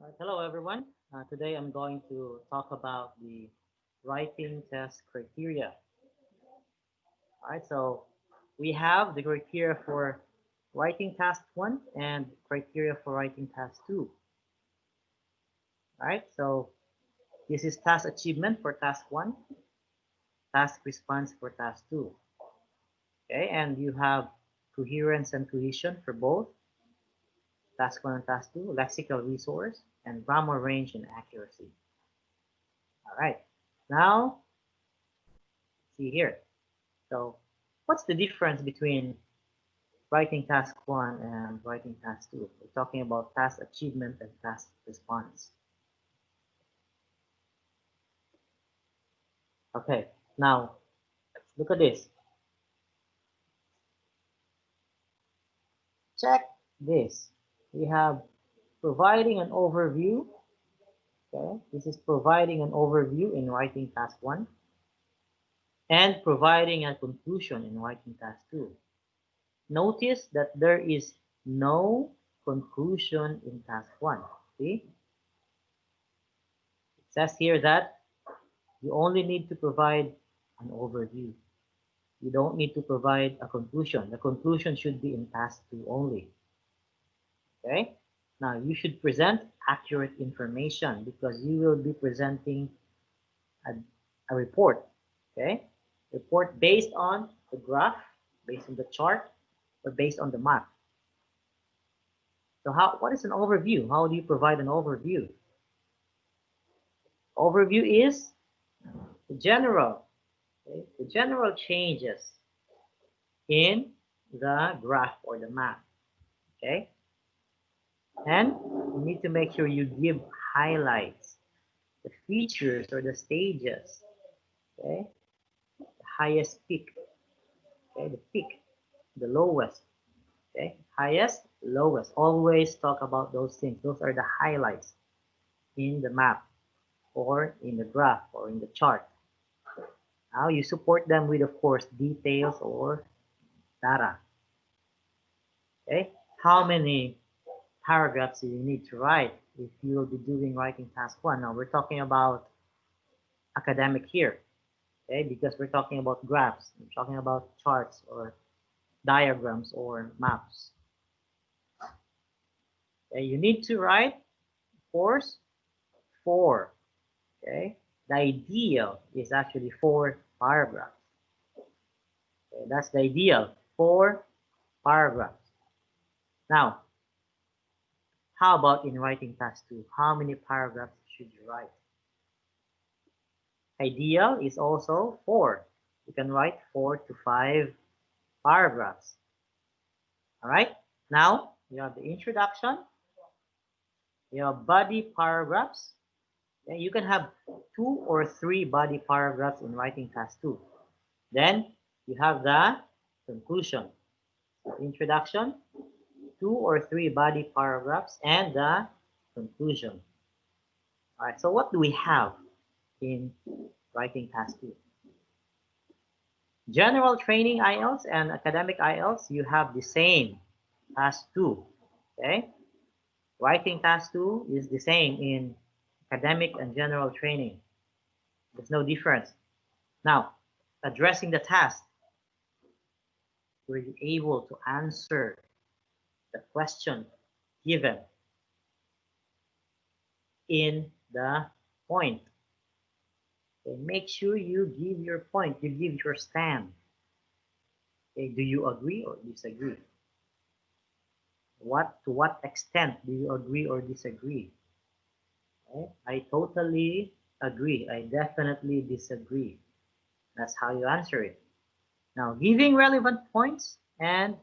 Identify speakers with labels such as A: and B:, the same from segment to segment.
A: Hello, everyone. Today I'm going to talk about the writing test criteria. All right, so we have the criteria for writing task 1 and criteria for writing task 2. All right, so this is task achievement for task 1, task response for task 2. Okay, and you have coherence and cohesion for both task 1 and task 2, lexical resource, and grammar range and accuracy. All right, now see here. So what's the difference between writing task 1 and writing task 2? We're talking about task achievement and task response. Okay, now look at this. Check this. We have providing an overview. Okay, this is providing an overview in writing task 1 and providing a conclusion in writing task 2. Notice that there is no conclusion in task 1. See? It says here that you only need to provide an overview. You don't need to provide a conclusion. The conclusion should be in task 2 only. Okay? Now, you should present accurate information because you will be presenting a, a report. Okay? Report based on the graph, based on the chart, or based on the map. So what is an overview? How do you provide an overview? Overview is the general, okay? The general changes in the graph or the map. Okay? And you need to make sure you give highlights, the features or the stages. Okay? The highest peak. Okay, the peak, the lowest. Okay, highest, lowest. Always talk about those things. Those are the highlights in the map or in the graph or in the chart. Now you support them with, of course, details or data. Okay, how many paragraphs do you need to write if you will be doing writing task 1? Now we're talking about academic here, okay, because we're talking about graphs, we're talking about charts or diagrams or maps. Okay, you need to write, of course, 4. Okay, the ideal is actually 4 paragraphs. Okay, that's the ideal, 4 paragraphs. Now, how about in writing task 2? How many paragraphs should you write? Ideal is also 4. You can write 4 to 5 paragraphs. All right. Now you have the introduction, you have body paragraphs. Then you can have 2 or 3 body paragraphs in writing task 2. Then you have the conclusion, introduction, 2 or 3 body paragraphs, and the conclusion. All right. So what do we have in writing task 2? General training IELTS and academic IELTS, you have the same task 2. Okay. Writing task 2 is the same in academic and general training. There's no difference. Now, addressing the task, were you able to answer the question given in the point? Okay, make sure you give your point, you give your stand. Okay, do you agree or disagree? To what extent do you agree or disagree? Okay, I totally agree. I definitely disagree. That's how you answer it. Now, giving relevant points and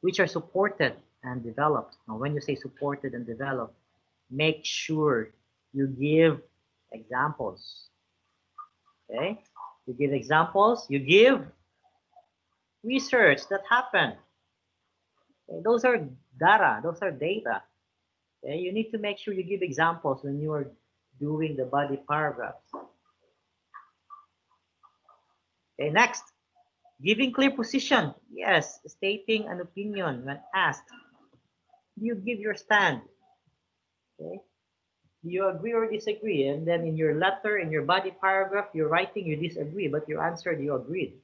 A: which are supported and developed. Now, when you say supported and developed, make sure you give examples. Okay? You give examples, you give research that happened. Okay? Those are data, those are data. Okay? You need to make sure you give examples when you are doing the body paragraphs. Okay, next, giving clear position. Yes, stating an opinion when asked. You give your stand. Okay? Do you agree or disagree? And then in your letter, in your body paragraph, you're writing you disagree, but you answered you agreed.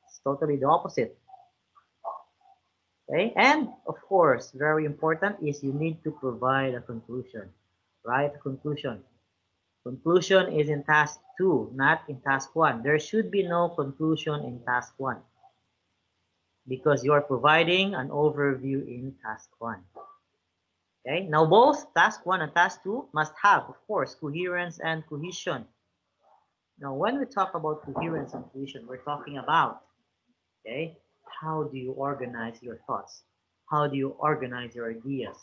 A: It's totally the opposite. Okay, and of course, very important is you need to provide a conclusion. Write a conclusion. Conclusion is in task 2, not in task 1. There should be no conclusion in task 1 because you're providing an overview in task 1. Okay, now both task 1 and task 2 must have, of course, coherence and cohesion. Now, when we talk about coherence and cohesion, we're talking about, okay, how do you organize your thoughts? How do you organize your ideas?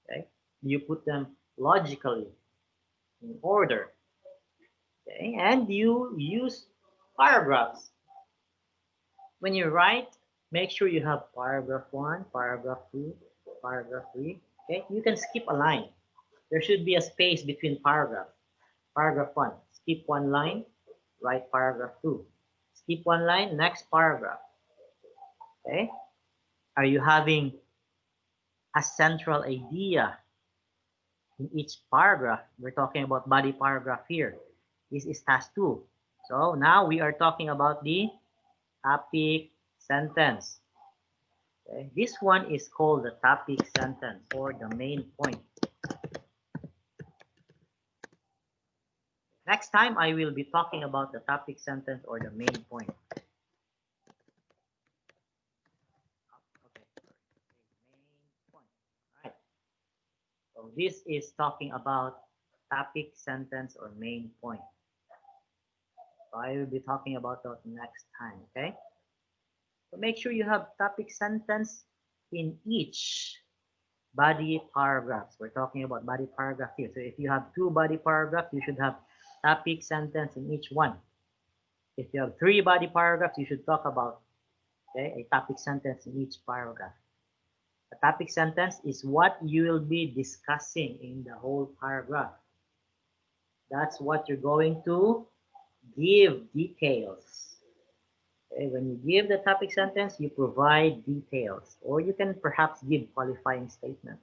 A: Okay, you put them logically in order. Okay, and you use paragraphs. When you write, make sure you have paragraph 1, paragraph 2, paragraph 3. Okay, you can skip a line. There should be a space between paragraphs. Paragraph 1, skip one line, write paragraph 2. Skip one line, next paragraph. Okay? Are you having a central idea in each paragraph? We're talking about body paragraph here. This is task 2. So now we are talking about the topic sentence. Okay? This one is called the topic sentence or the main point. Next time, I will be talking about the topic sentence or the main point. Okay, main point. Right. So this is talking about topic sentence or main point. So I will be talking about that next time. Okay. So make sure you have topic sentence in each body paragraphs. We're talking about body paragraph here. So if you have 2 body paragraphs, you should have topic sentence in each one. If you have 3 body paragraphs, you should talk about, okay, a topic sentence in each paragraph. A topic sentence is what you will be discussing in the whole paragraph. That's what you're going to give details. Okay, when you give the topic sentence, you provide details, or you can perhaps give qualifying statement.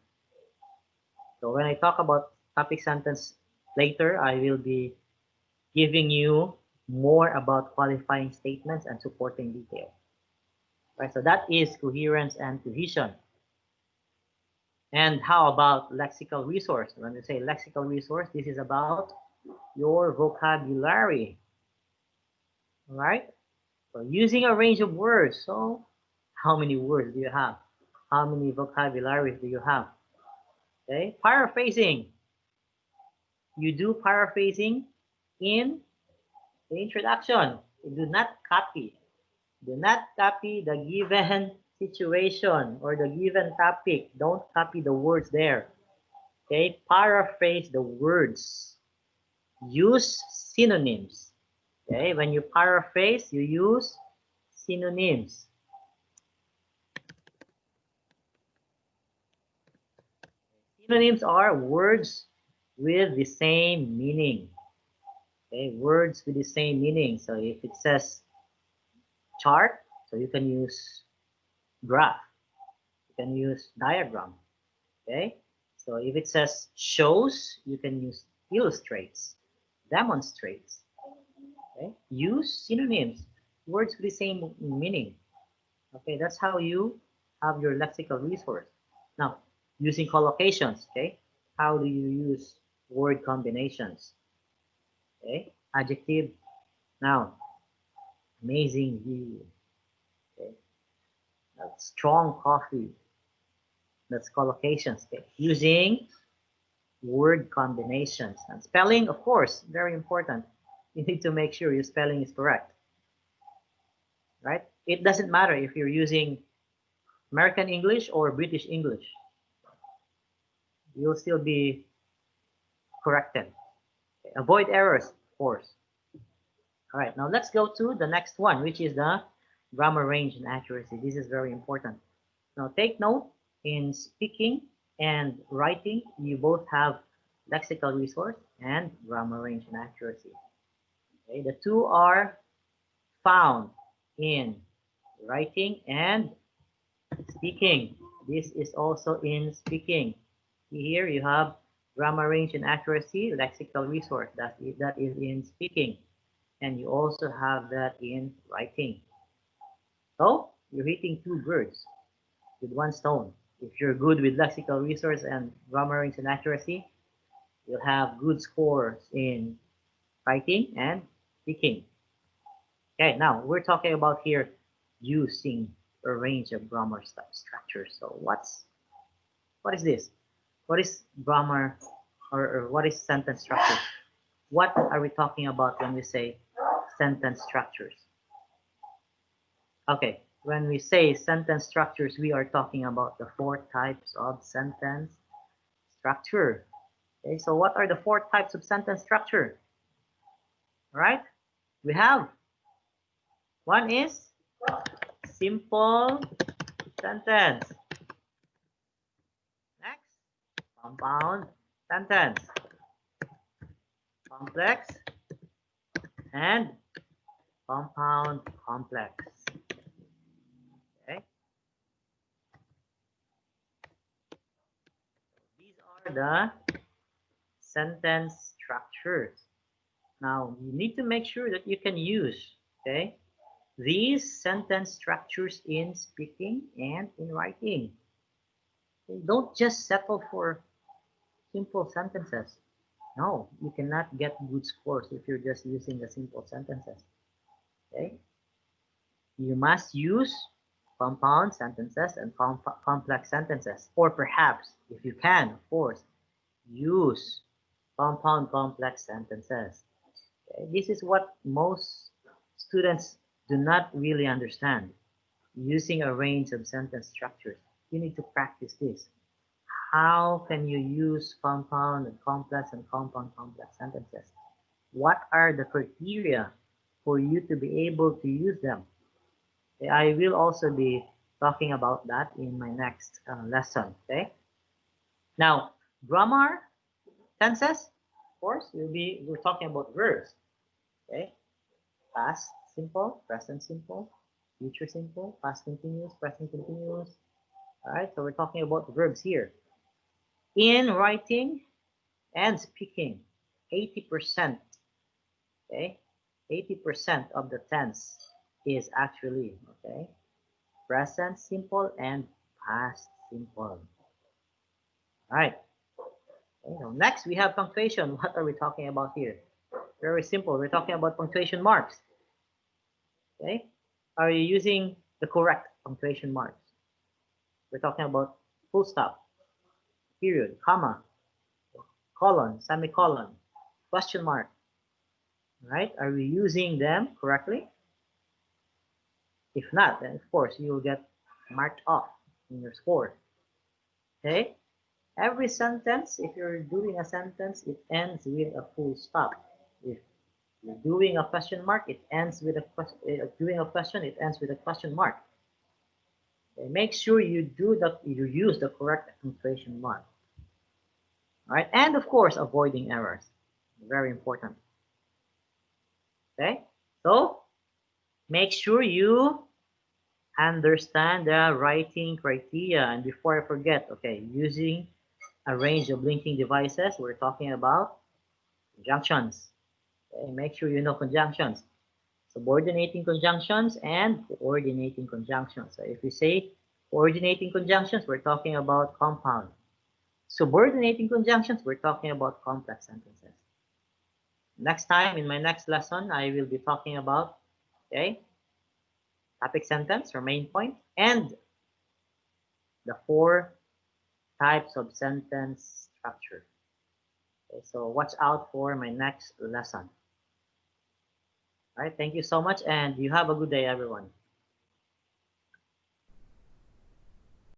A: So when I talk about topic sentence later, I will be giving you more about qualifying statements and supporting detail. Right, so that is coherence and cohesion. And how about lexical resource? When we say lexical resource, this is about your vocabulary. All right? So using a range of words. So how many words do you have? How many vocabularies do you have? Okay? Paraphrasing. You do paraphrasing in the introduction. You do not copy. Do not copy the given situation or the given topic. Don't copy the words there. Okay? Paraphrase the words. Use synonyms. Okay? When you paraphrase, you use synonyms. Synonyms are words with the same meaning. Okay, words with the same meaning. So if it says chart, so you can use graph. You can use diagram. Okay, so if it says shows, you can use illustrates, demonstrates. Okay, use synonyms, words with the same meaning. Okay, that's how you have your lexical resource. Now, using collocations, okay, how do you use word combinations? Okay, adjective, noun, amazing view, okay, strong coffee, that's collocations, okay, using word combinations. And spelling, of course, very important. You need to make sure your spelling is correct, right? It doesn't matter if you're using American English or British English. You'll still be corrected. Okay, avoid errors, of course. All right, now let's go to the next one, which is the grammar range and accuracy. This is very important. Now take note, in speaking and writing, you both have lexical resource and grammar range and accuracy. Okay, the two are found in writing and speaking. This is also in speaking. Here you have grammar range and accuracy, lexical resource. That is in speaking. And you also have that in writing. So you're hitting two birds with one stone. If you're good with lexical resource and grammar range and accuracy, you'll have good scores in writing and speaking. Okay, now we're talking about here using a range of grammar structures. So what is this? What is grammar or what is sentence structure? What are we talking about when we say sentence structures? Okay, when we say sentence structures, we are talking about the four types of sentence structure. Okay, so what are the four types of sentence structure? All right, we have one is simple sentence. Next, compound sentence, complex, and compound complex. Okay, these are the sentence structures. Now, you need to make sure that you can use, okay, these sentence structures in speaking and in writing. Okay, don't just settle for simple sentences. No, you cannot get good scores if you're just using the simple sentences. Okay, you must use compound sentences and complex sentences, or perhaps, if you can, of course, use compound complex sentences. Okay? This is what most students do not really understand. Using a range of sentence structures, you need to practice this. How can you use compound and compound complex sentences? What are the criteria for you to be able to use them? Okay, I will also be talking about that in my next lesson. Okay. Now, grammar tenses, of course, we're talking about verbs. Okay. Past simple, present simple, future simple, past continuous, present continuous. All right. So we're talking about verbs here. In writing and speaking, 80%. Okay. 80% of the tense is actually okay present simple and past simple. All right. Okay, now next we have punctuation. What are we talking about here? Very simple. We're talking about punctuation marks. Okay. Are you using the correct punctuation marks? We're talking about full stop, period, comma, colon, semicolon, question mark. All right. Are we using them correctly? If not, then of course you will get marked off in your score. Okay. Every sentence, if you're doing a sentence, it ends with a full stop. If you're doing a question mark, it ends with a question. Doing a question, it ends with a question mark. Okay, make sure you use the correct punctuation mark. All right, and of course, avoiding errors, very important. Okay, so make sure you understand the writing criteria. And before I forget, okay, using a range of linking devices, we're talking about conjunctions. Okay, make sure you know conjunctions, subordinating conjunctions, and coordinating conjunctions. So if we say coordinating conjunctions, we're talking about compound. Subordinating conjunctions, we're talking about complex sentences. Next time, in my next lesson, I will be talking about, okay, topic sentence or main point, and the four types of sentence structure. Okay, so watch out for my next lesson. All right, thank you so much, and you have a good day, everyone.